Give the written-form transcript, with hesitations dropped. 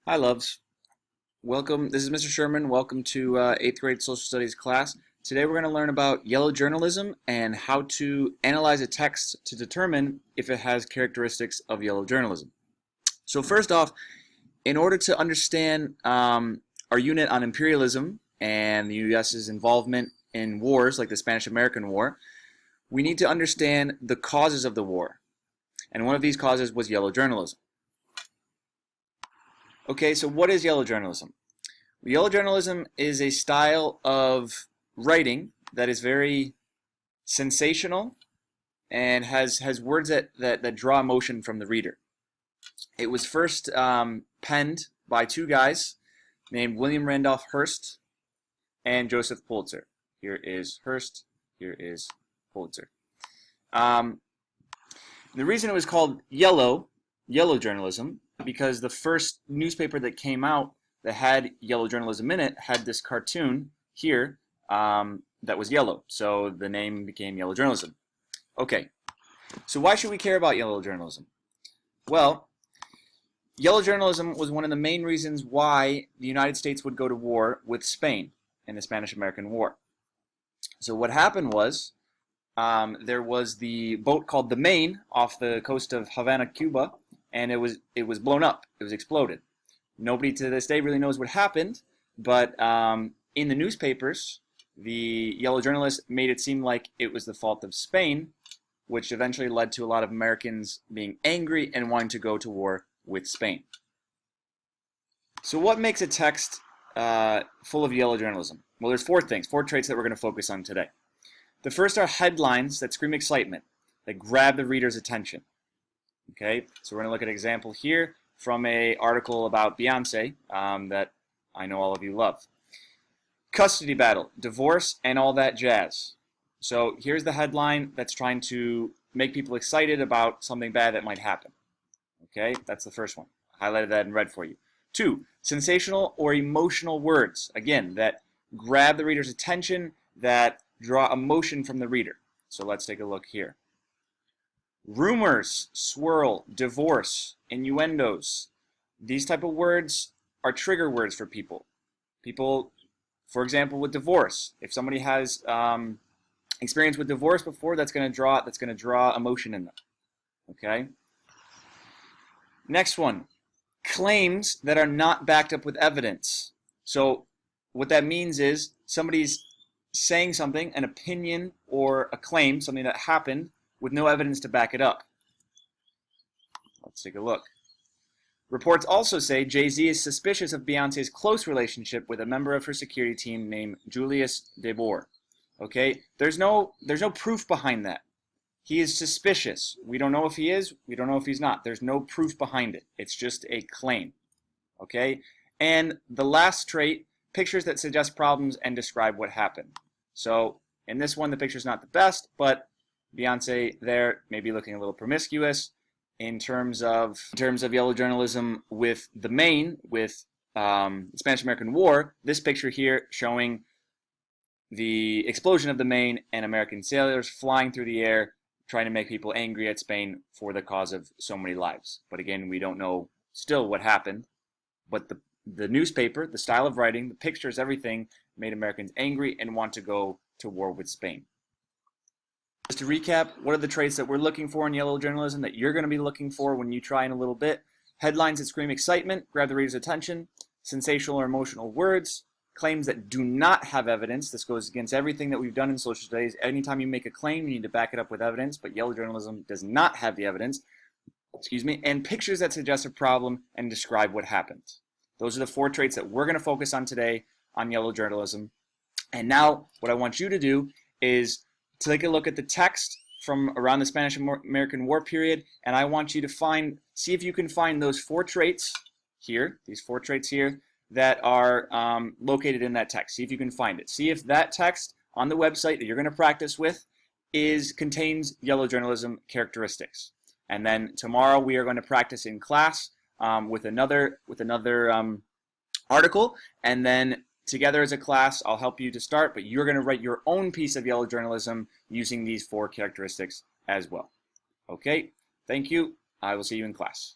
Hi, loves. Welcome. This is Mr. Sherman. Welcome to 8th grade social studies class. Today we're going to learn about yellow journalism and how to analyze a text to determine if it has characteristics of yellow journalism. So first off, in order to understand our unit on imperialism and the U.S.'s involvement in wars like the Spanish-American War, we need to understand the causes of the war. And one of these causes was yellow journalism. Okay, so what is yellow journalism? Yellow journalism is a style of writing that is very sensational and has words that draw emotion from the reader. It was first penned by two guys named William Randolph Hearst and Joseph Pulitzer. Here is Hearst, here is Pulitzer. The reason it was called yellow journalism, because the first newspaper that came out that had yellow journalism in it had this cartoon here that was yellow. So the name became yellow journalism. Okay, so why should we care about yellow journalism? Well, yellow journalism was one of the main reasons why the United States would go to war with Spain in the Spanish-American War. So what happened was there was the boat called the Maine off the coast of Havana, Cuba, and it was blown up. It was exploded. Nobody to this day really knows what happened, but in the newspapers, the yellow journalists made it seem like it was the fault of Spain, which eventually led to a lot of Americans being angry and wanting to go to war with Spain. So what makes a text full of yellow journalism? Well, there's four traits that we're going to focus on today. The first are headlines that scream excitement, that grab the reader's attention. Okay, so we're going to look at an example here from an article about Beyonce that I know all of you love. Custody battle, divorce, and all that jazz. So here's the headline that's trying to make people excited about something bad that might happen. Okay, that's the first one. I highlighted that in red for you. 2, sensational or emotional words. Again, that grab the reader's attention, that draw emotion from the reader. So let's take a look here. Rumors, swirl, divorce, innuendos. These type of words are trigger words for people. People, for example, with divorce. If somebody has experience with divorce before, that's going to draw emotion in them. Okay. Next one, claims that are not backed up with evidence. So what that means is somebody's saying something, an opinion or a claim, something that happened, with no evidence to back it up. Let's take a look. Reports also say Jay-Z is suspicious of Beyonce's close relationship with a member of her security team named Julius DeBoer. Okay, there's no proof behind that. He is suspicious. We don't know if he is, we don't know if he's not. There's no proof behind it. It's just a claim. Okay? And the last trait, pictures that suggest problems and describe what happened. So in this one, the picture's not the best, but Beyonce there may be looking a little promiscuous. In terms of yellow journalism with the Maine, with the Spanish-American War, this picture here showing the explosion of the Maine and American sailors flying through the air, trying to make people angry at Spain for the cause of so many lives. But again, we don't know still what happened. But the newspaper, the style of writing, the pictures, everything made Americans angry and want to go to war with Spain. Just to recap, what are the traits that we're looking for in yellow journalism that you're going to be looking for when you try in a little bit? Headlines that scream excitement, grab the reader's attention, sensational or emotional words, claims that do not have evidence. This goes against everything that we've done in social studies. Anytime you make a claim, you need to back it up with evidence, but yellow journalism does not have the evidence. And pictures that suggest a problem and describe what happened. Those are the 4 traits that we're going to focus on today on yellow journalism. And now what I want you to do is take a look at the text from around the Spanish-American War period, and I want you to see if you can find those 4 traits here, these 4 traits here, that are located in that text. See if you can find it. See if that text on the website that you're going to practice with contains yellow journalism characteristics. And then tomorrow we are going to practice in class with another article, and then together as a class, I'll help you to start, but you're going to write your own piece of yellow journalism using these 4 characteristics as well. Okay, thank you. I will see you in class.